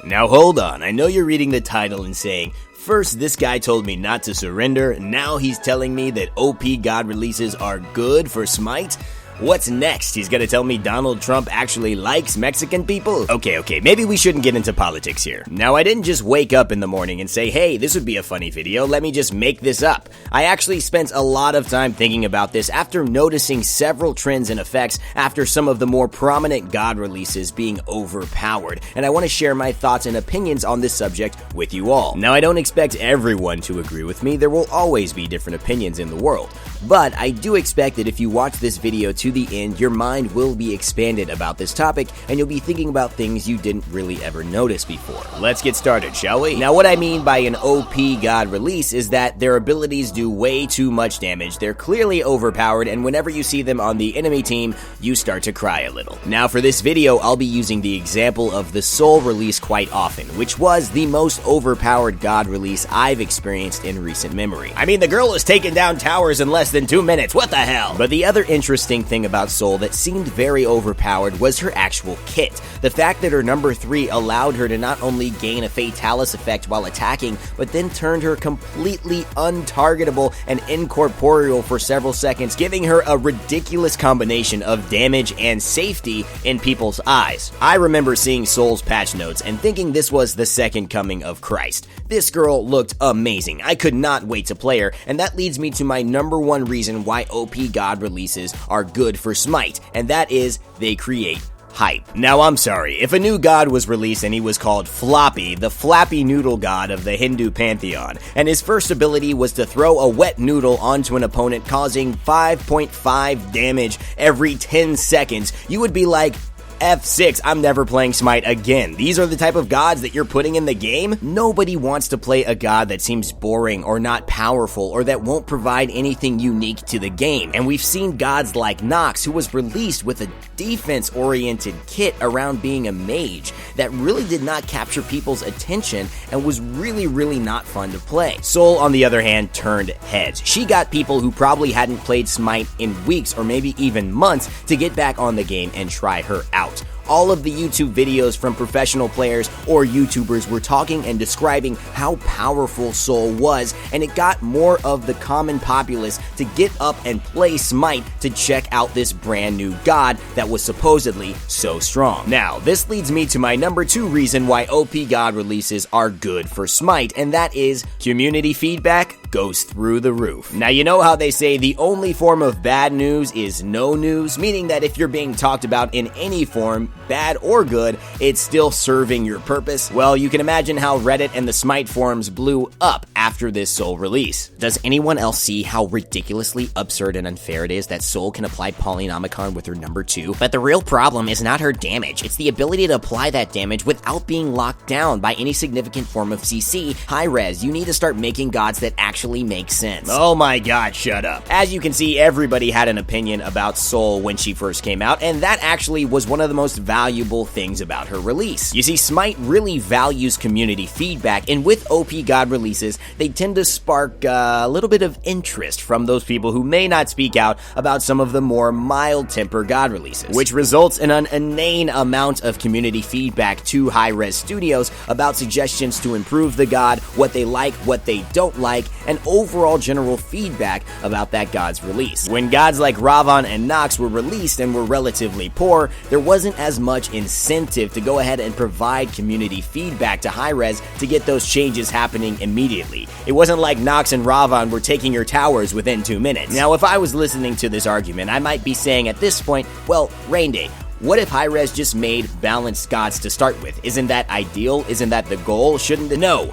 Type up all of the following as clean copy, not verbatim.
Now hold on, I know you're reading the title and saying, first this guy told me not to surrender, now he's telling me that OP God releases are good for SMITE? What's next? He's gonna tell me Donald Trump actually likes Mexican people? Okay, maybe we shouldn't get into politics here. Now, I didn't just wake up in the morning and say, hey, this would be a funny video, let me just make this up. I actually spent a lot of time thinking about this after noticing several trends and effects after some of the more prominent God releases being overpowered, and I want to share my thoughts and opinions on this subject with you all. Now, I don't expect everyone to agree with me, there will always be different opinions in the world, but I do expect that if you watch this video to the end, your mind will be expanded about this topic and you'll be thinking about things you didn't really ever notice before. Let's get started, shall we? Now, what I mean by an OP God release is that their abilities do way too much damage, they're clearly overpowered, and whenever you see them on the enemy team, you start to cry a little. Now, for this video, I'll be using the example of the Soul release quite often, which was the most overpowered God release I've experienced in recent memory. I mean, the girl was taking down towers in less than 2 minutes, what the hell? But the other interesting thing about Soul that seemed very overpowered was her actual kit. The fact that her number 3 allowed her to not only gain a Fatalis effect while attacking, but then turned her completely untargetable and incorporeal for several seconds, giving her a ridiculous combination of damage and safety in people's eyes. I remember seeing Soul's patch notes and thinking this was the second coming of Christ. This girl looked amazing. I could not wait to play her, and that leads me to my number 1 reason why OP God releases are good for SMITE, and that is they create hype. Now, I'm sorry, if a new god was released and he was called Floppy, the flappy noodle god of the Hindu pantheon, and his first ability was to throw a wet noodle onto an opponent causing 5.5 damage every 10 seconds, you would be like, F6, I'm never playing SMITE again. These are the type of gods that you're putting in the game? Nobody wants to play a god that seems boring or not powerful or that won't provide anything unique to the game. And we've seen gods like Nox, who was released with a defense-oriented kit around being a mage that really did not capture people's attention and was really not fun to play. Soul, on the other hand, turned heads. She got people who probably hadn't played SMITE in weeks or maybe even months to get back on the game and try her out. All of the YouTube videos from professional players or YouTubers were talking and describing how powerful Soul was, and it got more of the common populace to get up and play SMITE to check out this brand new god that was supposedly so strong. Now, this leads me to my number 2 reason why OP God releases are good for SMITE, and that is community feedback goes through the roof. Now, you know how they say the only form of bad news is no news, meaning that if you're being talked about in any form, bad or good, it's still serving your purpose? Well, you can imagine how Reddit and the SMITE forums blew up after this Soul release. Does anyone else see how ridiculously absurd and unfair it is that Soul can apply Polynomicon with her number 2? But the real problem is not her damage, it's the ability to apply that damage without being locked down by any significant form of CC. Hirez, you need to start making gods that actually make sense. Oh my god, shut up. As you can see, everybody had an opinion about Soul when she first came out, and that actually was one of the most valuable things about her release. You see, SMITE really values community feedback, and with OP God releases, they tend to spark a little bit of interest from those people who may not speak out about some of the more mild-tempered God releases, which results in an inane amount of community feedback to Hirez Studios about suggestions to improve the god, what they like, what they don't like, and overall general feedback about that god's release. When gods like Ravana and Nox were released and were relatively poor, there wasn't as much incentive to go ahead and provide community feedback to Hirez to get those changes happening immediately. It wasn't like Nox and Ravana were taking your towers within 2 minutes. Now, if I was listening to this argument, I might be saying at this point, well, Rain Day, what if Hirez just made balanced gods to start with? Isn't that ideal? Isn't that the goal? Shouldn't it? No.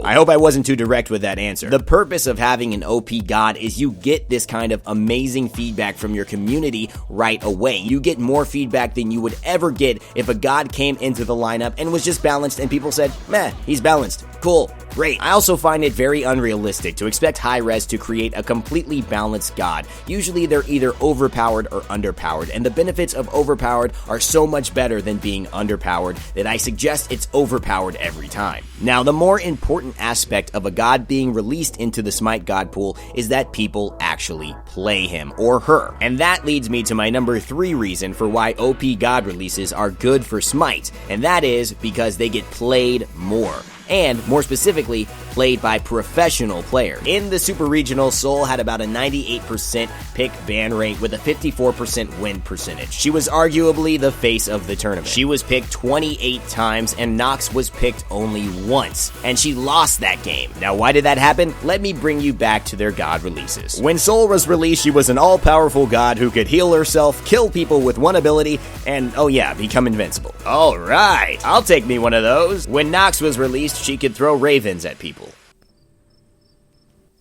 I hope I wasn't too direct with that answer. The purpose of having an OP god is you get this kind of amazing feedback from your community right away. You get more feedback than you would ever get if a god came into the lineup and was just balanced and people said, meh, he's balanced. Cool. great. I also find it very unrealistic to expect Hirez to create a completely balanced god. Usually they're either overpowered or underpowered, and the benefits of overpowered are so much better than being underpowered that I suggest it's overpowered every time. Now, the more important aspect of a god being released into the SMITE god pool is that people actually play him or her. And that leads me to my number 3 reason for why OP god releases are good for SMITE, and that is because they get played more. And, more specifically, played by professional players. In the Super Regional, Sol had about a 98% pick ban rate with a 54% win percentage. She was arguably the face of the tournament. She was picked 28 times, and Nox was picked only once, and she lost that game. Now, why did that happen? Let me bring you back to their god releases. When Sol was released, she was an all-powerful god who could heal herself, kill people with one ability, and, oh yeah, become invincible. Alright, I'll take me one of those. When Nox was released, she could throw ravens at people.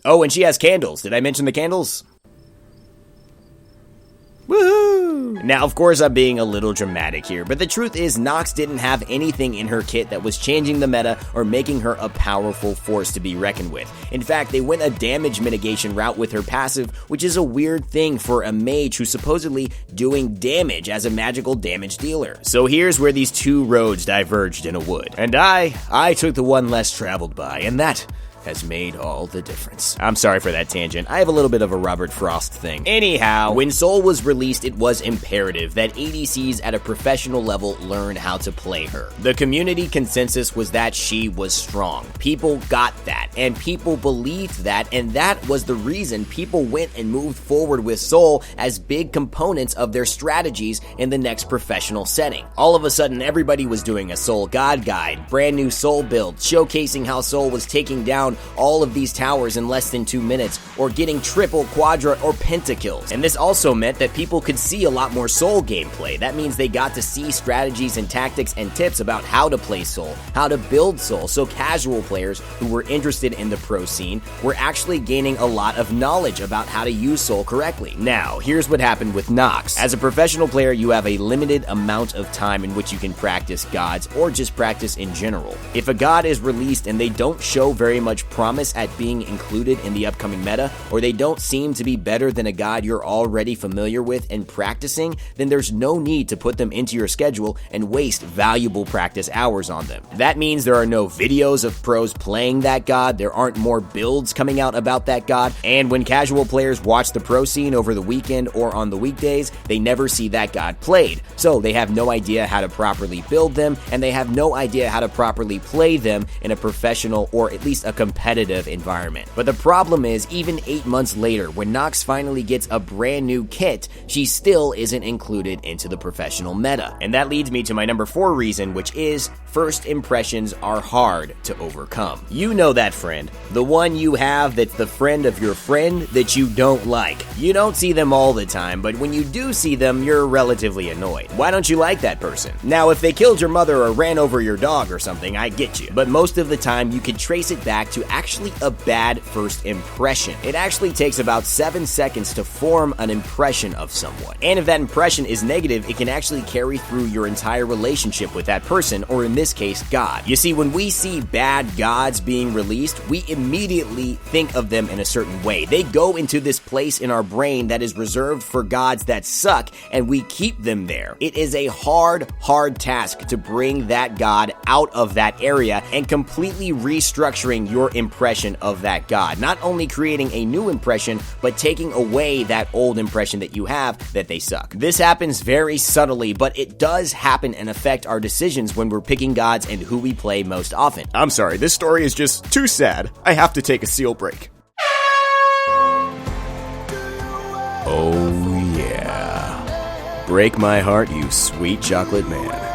Oh, and she has candles. Did I mention the candles? Woohoo! Now, of course, I'm being a little dramatic here, but the truth is Nox didn't have anything in her kit that was changing the meta or making her a powerful force to be reckoned with. In fact, they went a damage mitigation route with her passive, which is a weird thing for a mage who's supposedly doing damage as a magical damage dealer. So here's where these two roads diverged in a wood. And I took the one less traveled by, and that has made all the difference. I'm sorry for that tangent. I have a little bit of a Robert Frost thing. Anyhow, when Sol was released, it was imperative that ADCs at a professional level learn how to play her. The community consensus was that she was strong. People got that, and people believed that, and that was the reason people went and moved forward with Sol as big components of their strategies in the next professional setting. All of a sudden, everybody was doing a Sol God Guide, brand new Sol build, showcasing how Sol was taking down all of these towers in less than 2 minutes, or getting triple, quadra, or pentakills. And this also meant that people could see a lot more Sol gameplay. That means they got to see strategies and tactics and tips about how to play Sol, how to build Sol, so casual players who were interested in the pro scene were actually gaining a lot of knowledge about how to use Sol correctly. Now, here's what happened with Nox. As a professional player, you have a limited amount of time in which you can practice gods, or just practice in general. If a god is released and they don't show very much promise at being included in the upcoming meta, or they don't seem to be better than a god you're already familiar with and practicing, then there's no need to put them into your schedule and waste valuable practice hours on them. That means there are no videos of pros playing that god, there aren't more builds coming out about that god, and when casual players watch the pro scene over the weekend or on the weekdays, they never see that god played, so they have no idea how to properly build them, and they have no idea how to properly play them in a professional or at least a competitive environment. But the problem is, even 8 months later, when Nox finally gets a brand new kit, she still isn't included into the professional meta. And that leads me to my number 4 reason, which is first impressions are hard to overcome. You know that friend, the one you have that's the friend of your friend that you don't like. You don't see them all the time, but when you do see them, you're relatively annoyed. Why don't you like that person? Now, if they killed your mother or ran over your dog or something, I get you. But most of the time, you can trace it back to actually a bad first impression. It actually takes about 7 seconds to form an impression of someone. And if that impression is negative, it can actually carry through your entire relationship with that person, or in this case, God. You see, when we see bad gods being released, we immediately think of them in a certain way. They go into this place in our brain that is reserved for gods that suck, and we keep them there. It is a hard task to bring that god out of that area and completely restructuring your impression of that god. Not only creating a new impression, but taking away that old impression that you have that they suck. This happens very subtly, but it does happen and affect our decisions when we're picking gods and who we play most often. I'm sorry, this story is just too sad. I have to take a seal break. Oh yeah. Break my heart, you sweet chocolate man.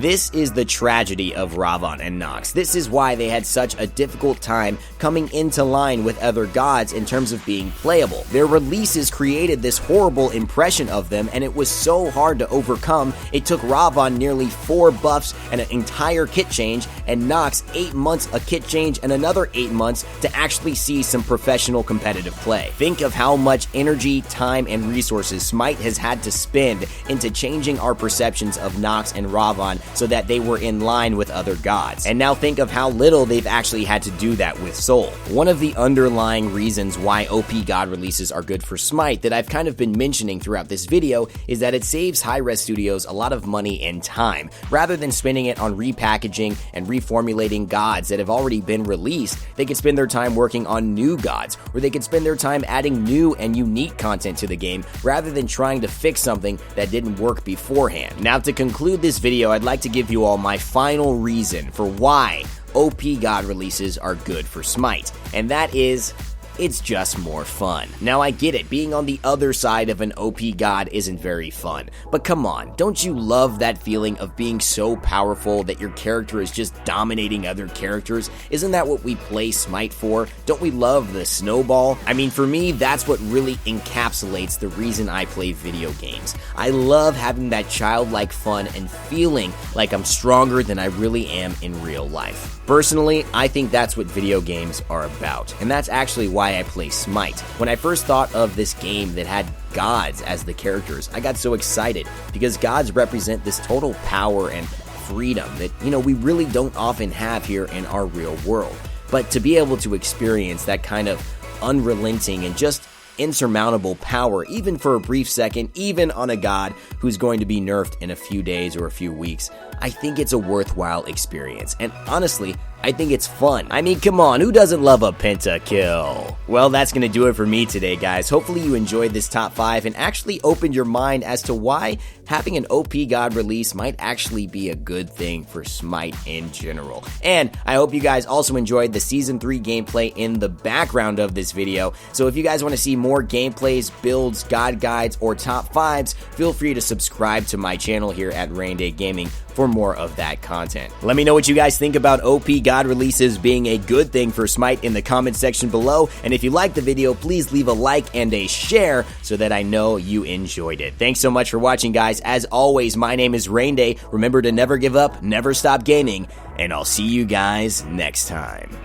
This is the tragedy of Ravana and Nox. This is why they had such a difficult time coming into line with other gods in terms of being playable. Their releases created this horrible impression of them, and it was so hard to overcome. It took Ravana nearly 4 buffs and an entire kit change, and Nox 8 months a kit change and another 8 months to actually see some professional competitive play. Think of how much energy, time, and resources SMITE has had to spend into changing our perceptions of Nox and Ravana so that they were in line with other gods. And now think of how little they've actually had to do that with Soul. One of the underlying reasons why OP God releases are good for Smite that I've kind of been mentioning throughout this video is that it saves Hirez Studios a lot of money and time. Rather than spending it on repackaging and reformulating gods that have already been released, they could spend their time working on new gods, or they could spend their time adding new and unique content to the game rather than trying to fix something that didn't work beforehand. Now, to conclude this video, I'd like to give you all my final reason for why OP God releases are good for Smite, and that is, it's just more fun. Now, I get it, being on the other side of an OP god isn't very fun, but come on, don't you love that feeling of being so powerful that your character is just dominating other characters? Isn't that what we play Smite for? Don't we love the snowball? I mean, for me, that's what really encapsulates the reason I play video games. I love having that childlike fun and feeling like I'm stronger than I really am in real life. Personally, I think that's what video games are about, and that's actually why I play Smite. When I first thought of this game that had gods as the characters, I got so excited because gods represent this total power and freedom that, we really don't often have here in our real world. But to be able to experience that kind of unrelenting and just insurmountable power, even for a brief second, even on a god who's going to be nerfed in a few days or a few weeks, I think it's a worthwhile experience. And honestly, I think it's fun. I mean, come on, who doesn't love a pentakill? Well, that's gonna do it for me today, guys. Hopefully you enjoyed this top 5 and actually opened your mind as to why having an OP God release might actually be a good thing for Smite in general. And I hope you guys also enjoyed the Season 3 gameplay in the background of this video. So if you guys want to see more gameplays, builds, god guides, or top 5s, feel free to subscribe to my channel here at Rainday Gaming for more of that content. Let me know what you guys think about OP God releases being a good thing for Smite in the comment section below, and if you liked the video, please leave a like and a share so that I know you enjoyed it. Thanks so much for watching, guys. As always, my name is Rainday. Remember to never give up, never stop gaming, and I'll see you guys next time.